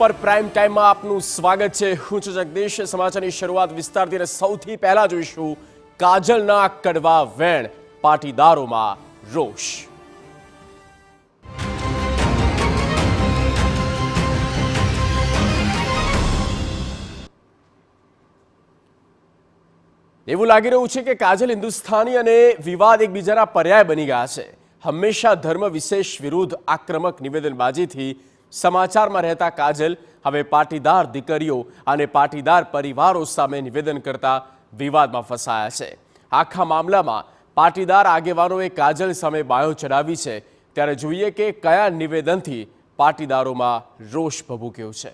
Super prime ટાઈમમાં આપનું સ્વાગત છે। હું છું જગદીશ। સમાચારની શરૂઆત વિસ્તારથી અને સૌથી પહેલા જોઈશું કાજલના કડવા વેણ, પાટીદારોમાં રોષ। એવું લાગી રહ્યું છે કે કાજલ હિન્દુસ્તાની અને વિવાદ એકબીજાના પર્યાય બની ગયા છે। હંમેશા ધર્મ વિશેષ વિરુદ્ધ આક્રમક નિવેદનબાજીથી સમાચારમાં રહેતા કાજલ હવે પાટીદાર દીકરીઓ અને પાટીદાર પરિવારો સામે નિવેદન કરતા વિવાદમાં ફસાયા છે। આખા મામલામાં પાટીદાર આગેવાનોએ કાજલ સામે બાયો ચડાવી છે, ત્યારે જોઈએ કે કયા નિવેદનથી પાટીદારોમાં રોષ ભભૂક્યો છે।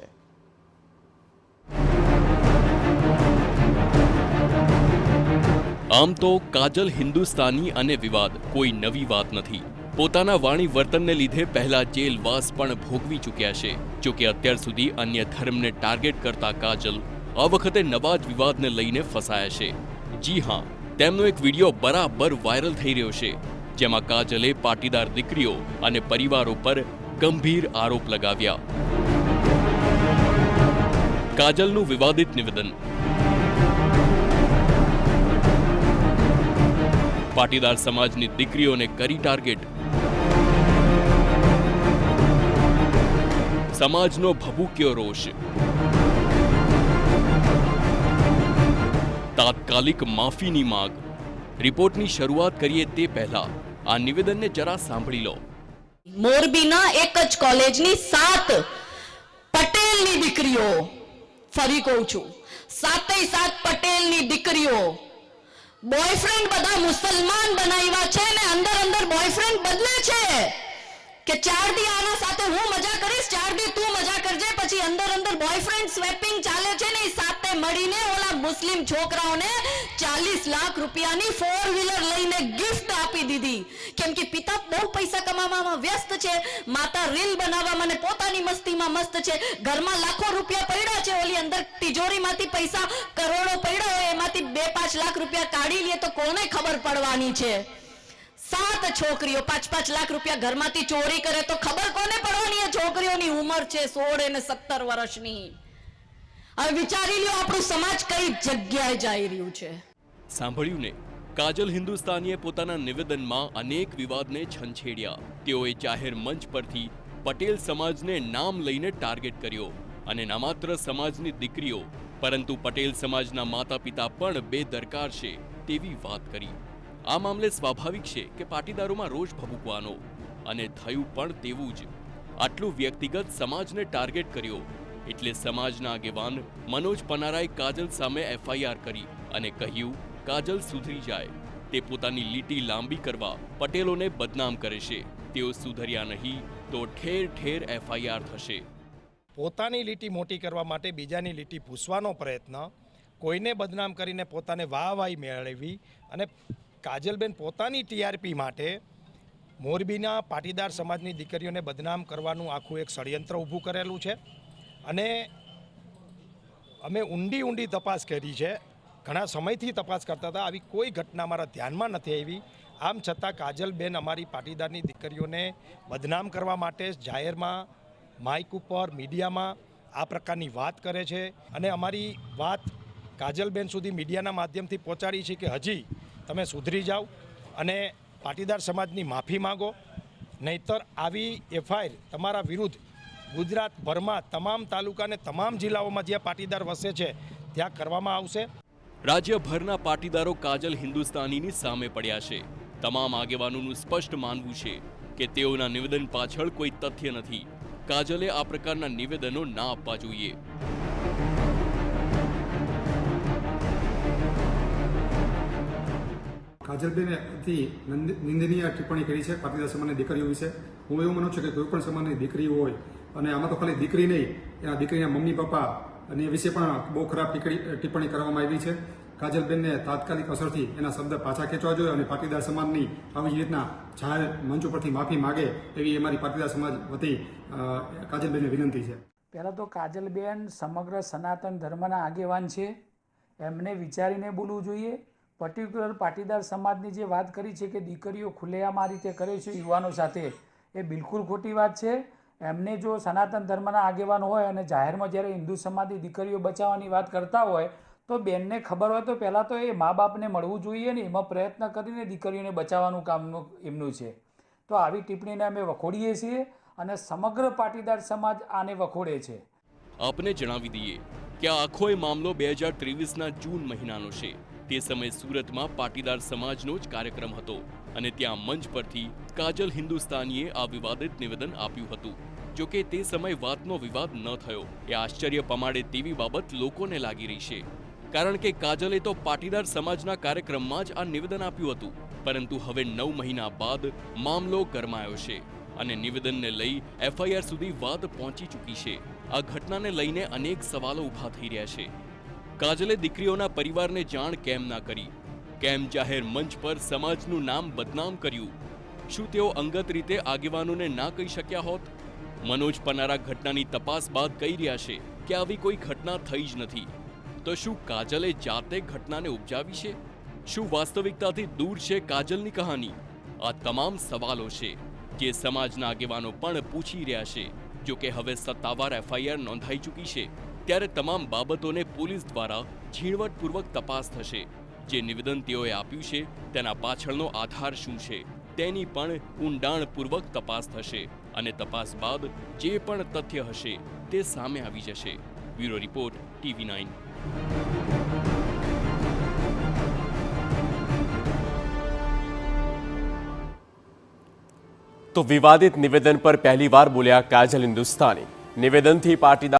આમ તો કાજલ હિન્દુસ્તાની અને વિવાદ કોઈ નવી વાત નથી। પોતાના વાણી વર્તનને લીધે પહેલા જેલવાસ પણ ભોગવી ચૂક્યા છે। જોકે અત્યાર સુધી અન્ય ધર્મને ટાર્ગેટ કરતા કાજલ આ વખતે નવા જ વિવાદને લઈને ફસાયા છે। જી હા, તેમનો એક વિડીયો બરાબર વાયરલ થઈ રહ્યો છે, જેમાં કાજલે પાટીદાર દીકરીઓ અને પરિવારો પર ગંભીર આરોપ લગાવ્યા। કાજલનું વિવાદિત નિવેદન। પાટીદાર સમાજની દીકરીઓને કરી ટાર્ગેટ। સમાજનો ભભૂક્યો રોષ। તાત્કાલિક માફીની માંગ। રિપોર્ટની શરૂઆત કરીએ તે પહેલા આ નિવેદનને જરા સાંભળી લો। મોરબીના એક જ કોલેજની 7 પટેલની દીકરીઓ, ફરી કહું છું 7 પટેલની દીકરીઓ બોયફ્રેન્ડ બધા મુસલમાન બનાવ્યા છે ને અંદર બોયફ્રેન્ડ બદલે છે કે 4 દી આના સાથે હું મજા કરીશ, 4 દી તું મજા કરજે, પછી અંદર બોયફ્રેન્ડ સ્વેપિંગ ચાલે છે ને। એ સાથે મળીને ઓલા મુસ્લિમ છોકરાઓને 40 લાખ રૂપિયાની 4 વ્હીલર લઈને ગિફ્ટ આપી દીધી, કેમ કે પિતા બહુ પૈસા કમાવામાં વ્યસ્ત છે, માતા રીલ બનાવવામાં અને પોતાની મસ્તીમાં મસ્ત છે। ઘરમાં લાખો રૂપિયા પડ્યા છે, ઓલી અંદર તિજોરીમાંથી પૈસા કરોડો પડ્યા હોય, એમાંથી 2-5 લાખ રૂપિયા કાઢી લે તો કોને ખબર પડવાની છે? 7 છોકરીઓ 5-5 લાખ રૂપિયા ઘરમાંથી ચોરી કરે તો ખબર કોને પડવાની? એ છોકરીઓની ઉંમર છે 16 અને 17 વર્ષની। હવે વિચારી લ્યો આપણું સમાજ કઈ જગ્યાએ જઈ રહ્યું છે। સાંભળ્યું ને? કાજલ હિન્દુસ્તાનીએ પોતાના નિવેદનમાં અનેક વિવાદને છંછેડ્યા। તેઓએ જાહેર મંચ પરથી પટેલ સમાજને નામ લઈને ટાર્ગેટ કર્યો અને ન માત્ર સમાજની દીકરીઓ પરંતુ પટેલ સમાજના માતા પિતા પણ બેદરકાર છે તેવી વાત કરી। આ મામલે સ્વાભાવિક છે કે પાટીદારોમાં રોષ ભભૂકવાનો, અને થયું પણ તેવું જ। આટલું વ્યક્તિગત સમાજને ટાર્ગેટ કર્યો એટલે સમાજના આગેવાન મનોજ પનારાએ કાજલ સામે FIR કરી અને કહ્યું કાજલ સુધરી જાય। તે પોતાની લીટી લાંબી કરવા પટેલોને બદનામ કરે છે। તેઓ સુધર્યા નહીં તો ઠેર ઠેર FIR થશે। પોતાની લીટી મોટી કરવા માટે બીજાની લીટી ભૂસવાનો પ્રયત્ન, કોઈને બદનામ કરીને પોતાને વાહવાહી મેળવી, અને કાજલબેન પોતાની TRP માટે મોરબીના પાટીદાર સમાજની દીકરીઓને બદનામ કરવાનું આખું એક ષડયંત્ર ઊભું કરેલું છે। અને અમે ઊંડી તપાસ કરી છે, ઘણા સમયથી તપાસ કરતા હતા, આવી કોઈ ઘટના અમારા ધ્યાનમાં નથી આવી। આમ છતાં કાજલબેન અમારી પાટીદારની દીકરીઓને બદનામ કરવા માટે જાહેરમાં માઇક ઉપર મીડિયામાં આ પ્રકારની વાત કરે છે, અને અમારી વાત કાજલબેન સુધી મીડિયાના માધ્યમથી પહોંચાડી છે કે હજી તમે સુધરી જાઓ અને પાટીદાર સમાજની માફી માગો, નહીતર આવી FIR તમારા વિરુદ્ધ ગુજરાતભરમાં તમામ તાલુકા અને તમામ જિલ્લાઓમાં જ્યાં પાટીદાર વસે છે ત્યાં કરવામાં આવશે। રાજ્યભરના પાટીદારો કાજલ હિન્દુસ્તાનીની સામે પડ્યા છે। તમામ આગેવાનોનું સ્પષ્ટ માનવું છે કે તેઓના નિવેદન પાછળ કોઈ તથ્ય નથી। કાજલે આ પ્રકારના નિવેદનો ના આપવા જોઈએ। કાજલબેને અતિ નિંદનીય ટિપ્પણી કરી છે પાટીદાર સમાજની દીકરીઓ વિશે। હું એવું માનું છું કે કોઈ પણ સમાજની દીકરી હોય, અને આમાં તો ખાલી દીકરી નહીં, એના દીકરીના મમ્મી પપ્પા અને એ વિશે પણ બહુ ખરાબ ટિપ્પણી કરવામાં આવી છે। કાજલબેનને તાત્કાલિક અસરથી એના શબ્દ પાછા ખેંચવા જોઈએ અને પાટીદાર સમાજની આવી રીતના જાહેર મંચ ઉપરથી માફી માગે એવી અમારી પાટીદાર સમાજ વતી કાજલબેનને વિનંતી છે। પહેલાં તો કાજલબેન સમગ્ર સનાતન ધર્મના આગેવાન છે, એમને વિચારીને બોલવું જોઈએ। પર્ટિક્યુલર પાટીદાર સમાજની જે વાત કરી છે કે દીકરીઓ ખુલ્લેઆમ આ રીતે કરે છે યુવાનો સાથે, એ બિલકુલ ખોટી વાત છે। એમને જો સનાતન ધર્મના આગેવાન હોય અને જાહેરમાં જ્યારે હિન્દુ સમાજની દીકરીઓ બચાવવાની વાત કરતા હોય તો બેનને ખબર હોય તો પહેલાં તો એ મા બાપને મળવું જોઈએ ને એમાં પ્રયત્ન કરીને દીકરીઓને બચાવવાનું કામનું એમનું છે. તો આવી ટિપ્પણીને અમે વખોડીએ છીએ અને સમગ્ર પાટીદાર સમાજ આને વખોડે છે. આપને જણાવી દઈએ કે આ આખો મામલો 2023ના જૂન મહિનાનો છે. તે સમયે સુરતમાં પાટીદાર સમાજનો જ કાર્યક્રમ હતો અને ત્યાં મંચ પરથી કાજલ હિન્દુસ્તાનીએ આ વિવાદિત નિવેદન આપ્યું હતું. જો કે તે સમયે વાતનો વિવાદ ન થયો એ આશ્ચર્ય પમાડે તેવી બાબત લોકોને લાગી રહી છે. કારણ કે કાજલે તો પાટીદાર સમાજના કાર્યક્રમમાં જ આ નિવેદન આપ્યું હતું. પરંતુ હવે 9 મહિના બાદ મામલો ગરમાયો છે અને નિવેદનને લઈ FIR સુધી વાત પહોંચી ચૂકી છે. આ ઘટનાને લઈને અનેક સવાલો ઊભા થઈ રહ્યા છે. કાજલે દીકરીઓના પરિવારને જાણ કેમ ના કરી? કેમ જાહેર મંચ પર સમાજનું નામ બદનામ કર્યું? શું તેઓ અંગત રીતે આગેવાનોને ના કહી શક્યા હોત? મનોજ પનારા ઘટનાની તપાસ બાદ કહી રહ્યા છે કે આવી કોઈ ઘટના થઈ જ નથી. તો શું કાજલે જાતે ઘટનાને ઉપજાવી છે? શું વાસ્તવિકતાથી દૂર છે કાજલની કહાની? આ તમામ સવાલો છે જે સમાજના આગેવાનો પણ પૂછી રહ્યા છે. જો કે હવે સત્તાવાર FIR નોંધાઈ ચૂકી છે ત્યારે તમામ બાબતોને પોલીસ દ્વારા ઝીણવટપૂર્વક તપાસ થશે. જે નિવેદન તેઓએ આપ્યું છે તેના પાછળનો આધાર શું છે તેની પણ ઊંડાણપૂર્વક તપાસ થશે અને તપાસ બાદ જે પણ તથ્ય હશે તે સામે આવી જશે. Bureau report TV9. તો વિવાદિત નિવેદન પર પહેલીવાર બોલ્યા કાજલ હિન્દુસ્તાની. નિવેદનથી પાટીદાર